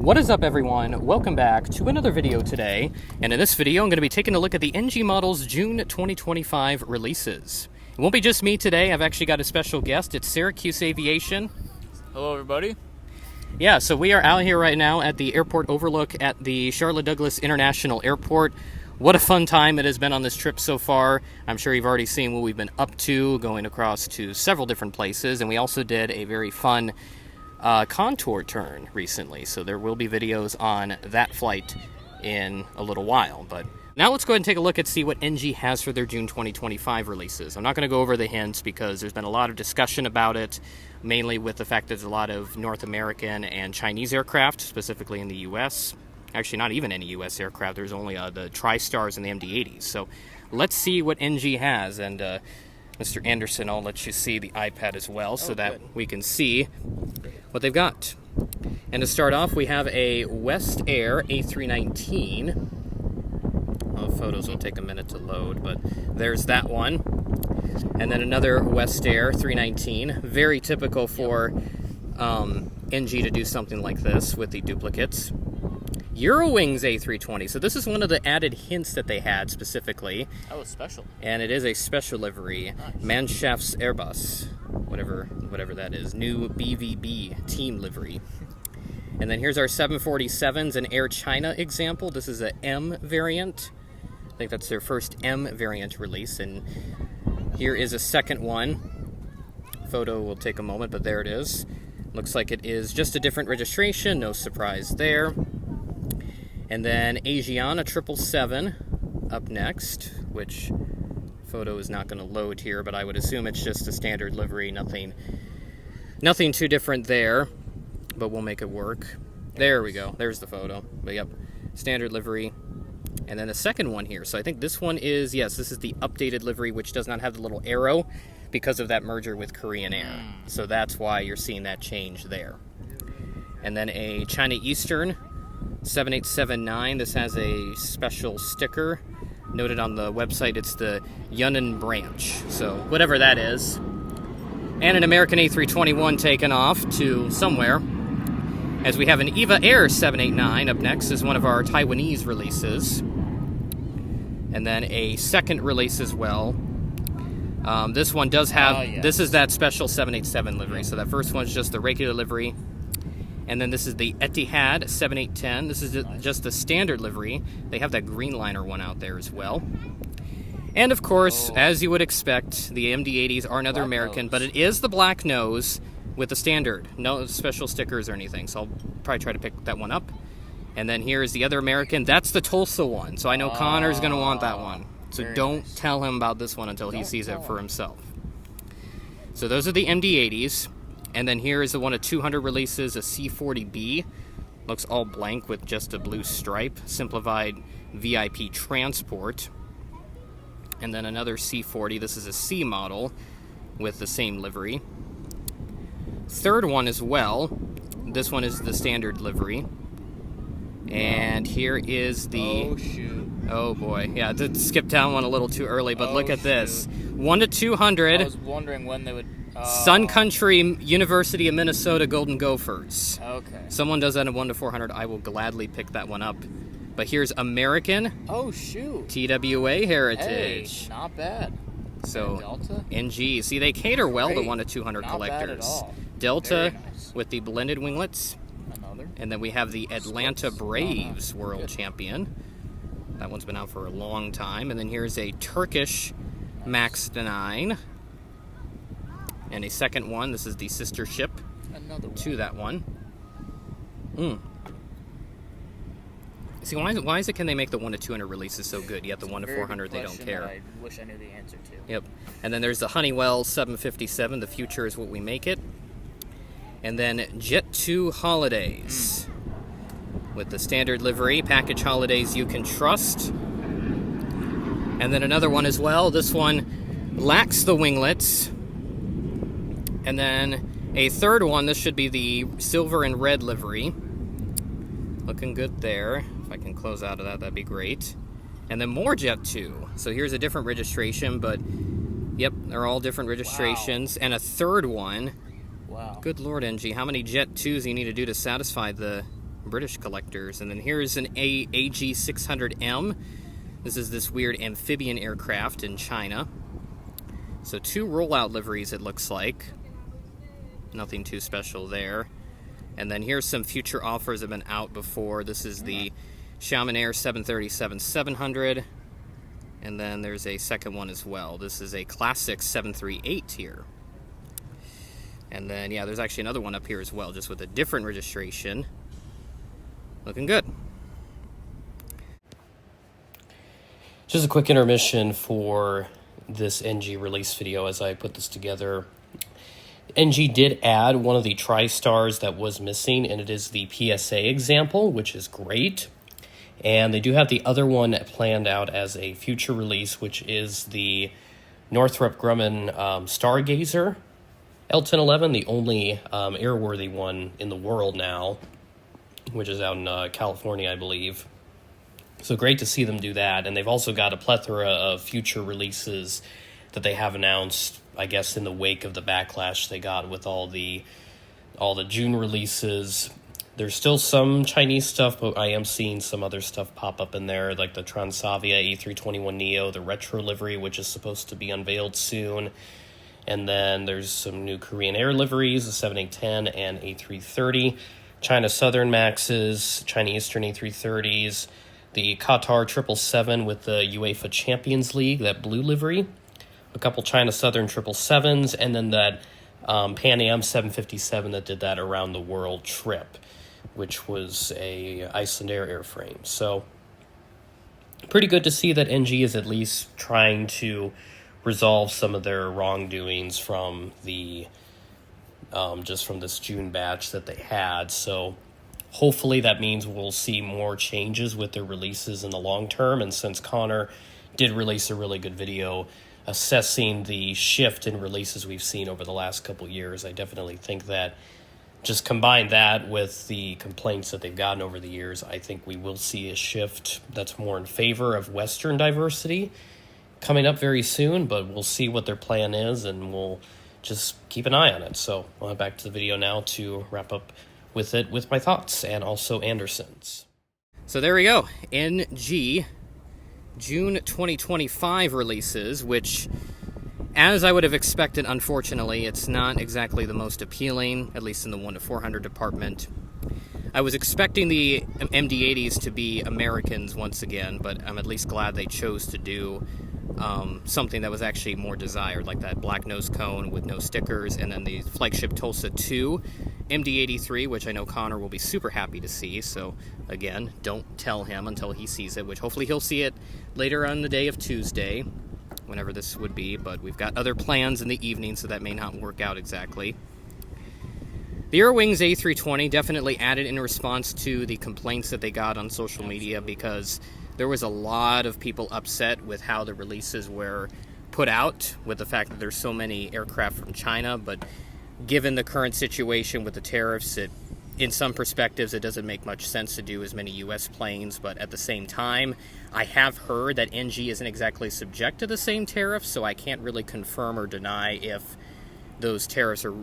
What is up, everyone? Welcome back to another video today, and in this video I'm going to be taking a look at the NG Models June 2025 releases. It won't be just me today. I've actually got a special guest. It's Syracuse Aviation. Hello, everybody. Yeah, so we are out here right now at the airport overlook at the Charlotte Douglas International Airport. What a fun time it has been on this trip so far. I'm sure you've already seen what we've been up to, going across to several different places, and we also did a very fun contour turn recently, so there will be videos on that flight in a little while. But now let's go ahead and take a look and see what NG has for their June 2025 releases. I'm not going to go over the hints because there's been a lot of discussion about it, mainly with the fact that there's a lot of North American and Chinese aircraft, specifically in the U.S. Actually, not even any U.S. aircraft. There's only the TriStars and the MD-80s. So let's see what NG has. And Mr. Anderson, I'll let you see the iPad as well so that we can see what they've got. And to start off, we have a West Air A319. Well, photos will take a minute to load, but there's that one. And then another West Air 319. Very typical for NG to do something like this with the duplicates. Eurowings A320. So this is one of the added hints that they had specifically. That was special. And it is a special livery. Nice. Mannschaft's Airbus. Whatever that is. New BVB team livery. And then here's our 747s, an Air China example. This is a M variant. I think that's their first M variant release. And here is a second one. Photo will take a moment, but there it is. Looks like it is just a different registration. No surprise there. And then Asiana 777 up next, which photo is not going to load here, but I would assume it's just a standard livery, nothing too different there, but we'll make it work. There we go. There's the photo. But yep, standard livery. And then the second one here. So I think this one is, yes, this is the updated livery, which does not have the little arrow because of that merger with Korean Air. So that's why you're seeing that change there. And then a China Eastern 7879. This has a special sticker. Noted on the website, it's the Yunnan branch. So whatever that is. And an American A321 taken off to somewhere. As we have an EVA Air 789 up next is one of our Taiwanese releases. And then a second release as well. This one does have, This is that special 787 livery. So that first one's just the regular livery. And then this is the Etihad 7810. This is just the standard livery. They have that Greenliner one out there as well. And of course, as you would expect, the MD-80s are another American, but it is the black nose with the standard. No special stickers or anything, so I'll probably try to pick that one up. And then here's the other American. That's the Tulsa one, so I know Connor's going to want that one. So don't tell him about this one until he sees it for himself. So those are the MD-80s. And then here is the one of 200 releases, a C40B. Looks all blank with just a blue stripe. Simplified VIP transport. And then another C40. This is a C model with the same livery. Third one as well. This one is the standard livery. And here is the... Oh, shoot. Oh, boy. Yeah, I did skip down one a little too early, but look at this. 1 to 200. I was wondering when they would... Sun Country University of Minnesota Golden Gophers. Okay. Someone does that in 1 to 400. I will gladly pick that one up. But here's American. Oh, shoot. TWA Heritage. Hey, not bad. So, Delta? NG. See, they cater well to 1 to 200 not collectors. Bad at all. Delta Nice. with the blended winglets. Another. And then we have the Atlanta Braves World Champion. That one's been out for a long time. And then here's a Turkish Max 9. And a second one. This is the sister ship to that one. See, why is it can they make the 1 to 200 releases so good, yet the 1 to 400 they don't care? I wish I knew the answer to. Yep. And then there's the Honeywell 757. The future is what we make it. And then Jet 2 Holidays with the standard livery. Package holidays you can trust. And then another one as well. This one lacks the winglets. And then a third one, this should be the silver and red livery. Looking good there. If I can close out of that, that'd be great. And then more Jet 2. So here's a different registration, but yep, they're all different registrations. Wow. And a third one. Wow. Good Lord, NG. How many Jet 2s do you need to do to satisfy the British collectors. And then here's an AG600M. This is this weird amphibian aircraft in China. So 2 rollout liveries, it looks like. Nothing too special there. And then here's some future offers that have been out before. This is the Xiamen Air 737-700. And then there's a second one as well. This is a classic 738 here. And then, yeah, there's actually another one up here as well, just with a different registration. Looking good. Just a quick intermission for this NG release video as I put this together. NG did add one of the TriStars that was missing, and it is the PSA example, which is great. And they do have the other one planned out as a future release, which is the Northrop Grumman Stargazer L-1011, the only airworthy one in the world now, which is out in California, I believe. So great to see them do that. And they've also got a plethora of future releases that they have announced, I guess, in the wake of the backlash they got with all the June releases. There's still some Chinese stuff, but I am seeing some other stuff pop up in there, like the Transavia A321neo, the retro livery, which is supposed to be unveiled soon. And then there's some new Korean Air liveries, the 7810 and A330, China Southern Maxes, China Eastern A330s, the Qatar 777 with the UEFA Champions League, that blue livery, a couple China Southern 777s, and then that Pan Am 757 that did that around the world trip, which was a Icelandair airframe. So pretty good to see that NG is at least trying to resolve some of their wrongdoings from the just from this June batch that they had. So hopefully that means we'll see more changes with their releases in the long term. And since Connor did release a really good video assessing the shift in releases we've seen over the last couple years, I definitely think that just combine that with the complaints that they've gotten over the years, I think we will see a shift that's more in favor of Western diversity coming up very soon, but we'll see what their plan is, and we'll just keep an eye on it. So I'll head back to the video now to wrap up with it with my thoughts, and also Anderson's. So there we go. NG June 2025 releases, which, as I would have expected, unfortunately, it's not exactly the most appealing, at least in the 1 to 400 department. I was expecting the MD-80s to be Americans once again, but I'm at least glad they chose to do something that was actually more desired, like that black nose cone with no stickers, and then the flagship Tulsa 2 MD-83, which I know Connor will be super happy to see. So again, don't tell him until he sees it, which hopefully he'll see it later on the day of Tuesday, whenever this would be, but we've got other plans in the evening, so that may not work out exactly. The Airwings A320 definitely added in response to the complaints that they got on social media, because there was a lot of people upset with how the releases were put out, with the fact that there's so many aircraft from China. But given the current situation with the tariffs, in some perspectives it doesn't make much sense to do as many U.S. planes. But at the same time, I have heard that NG isn't exactly subject to the same tariffs, so I can't really confirm or deny if those tariffs are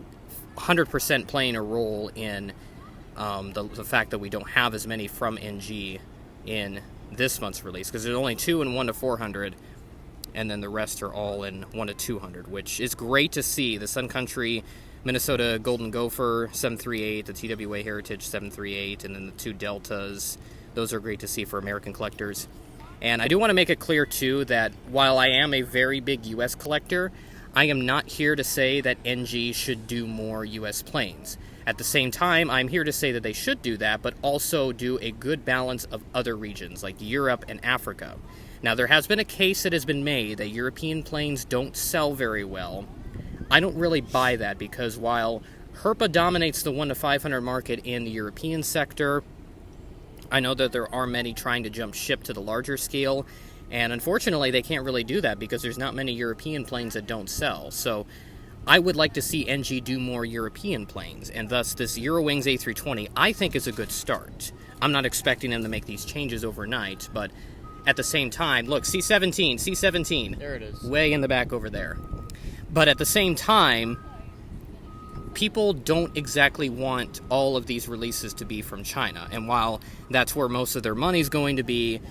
100% playing a role in the fact that we don't have as many from NG in this month's release, because there's only 2 in 1 to 400, and then the rest are all in 1 to 200, which is great to see. The Sun Country Minnesota Golden Gopher 738, the TWA Heritage 738, and then the 2 Deltas. Those are great to see for American collectors. And I do want to make it clear, too, that while I am a very big U.S. collector, I am not here to say that NG should do more U.S. planes. At the same time, I'm here to say that they should do that, but also do a good balance of other regions, like Europe and Africa. Now, there has been a case that has been made that European planes don't sell very well. I don't really buy that, because while Herpa dominates the 1 to 500 market in the European sector, I know that there are many trying to jump ship to the larger scale, and unfortunately they can't really do that because there's not many European planes that don't sell. So I would like to see NG do more European planes, and thus this Eurowings A320 I think is a good start. I'm not expecting them to make these changes overnight, but at the same time, look, C-17. There it is. Way in the back over there. But at the same time, people don't exactly want all of these releases to be from China. And while that's where most of their money's going to be,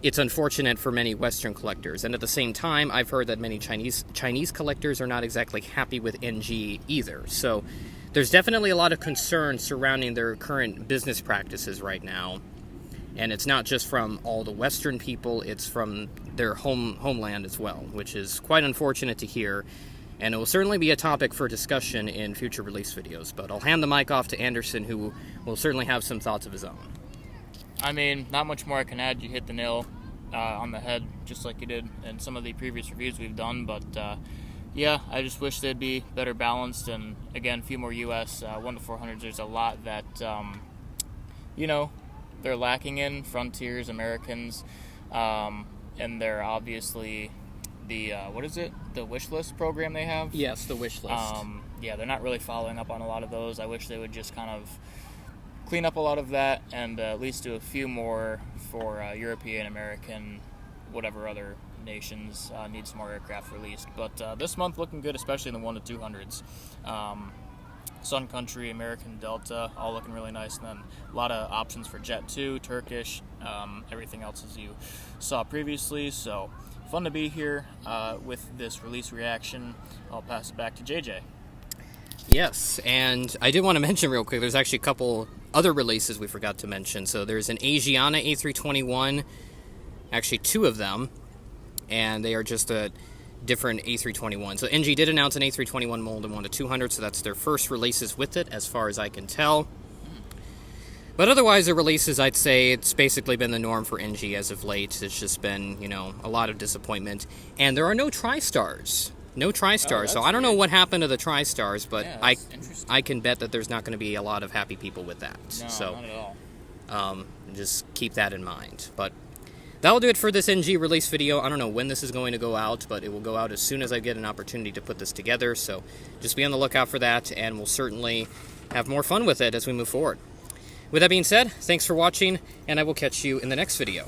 it's unfortunate for many Western collectors. And at the same time, I've heard that many Chinese collectors are not exactly happy with NG either. So there's definitely a lot of concern surrounding their current business practices right now. And it's not just from all the Western people, it's from their homeland as well, which is quite unfortunate to hear. And it will certainly be a topic for discussion in future release videos. But I'll hand the mic off to Anderson, who will certainly have some thoughts of his own. I mean, not much more I can add. You hit the nail on the head, just like you did in some of the previous reviews we've done. But yeah, I just wish they'd be better balanced. And again, a few more US 1 to 400s. There's a lot that, you know, they're lacking in. Frontiers, Americans, and they're obviously the what is it? The wish list program they have. Yes, the wish list. Yeah, they're not really following up on a lot of those. I wish they would just kind of clean up a lot of that and at least do a few more for European, American, whatever other nations need some more aircraft released. But this month looking good, especially in the 1 to 200s. Sun Country, American Delta, all looking really nice, and then a lot of options for Jet 2, Turkish, everything else as you saw previously. So fun to be here with this release reaction. I'll pass it back to JJ. Yes, and I did want to mention real quick, there's actually a couple other releases we forgot to mention. So there's an Asiana A321, actually 2 of them, and they are just a different A321. So NG did announce an A321 mold in 1 to 200, so that's their first releases with it, as far as I can tell. But otherwise, the releases, I'd say it's basically been the norm for NG as of late. It's just been, you know, a lot of disappointment. And there are no TriStars. No TriStars. So I don't know what happened to the TriStars, but Yeah, I can bet that there's not going to be a lot of happy people with that. No, so not at all. just keep that in mind. But that'll do it for this NG release video. I don't know when this is going to go out, but it will go out as soon as I get an opportunity to put this together. So just be on the lookout for that, and we'll certainly have more fun with it as we move forward. With that being said, thanks for watching, and I will catch you in the next video.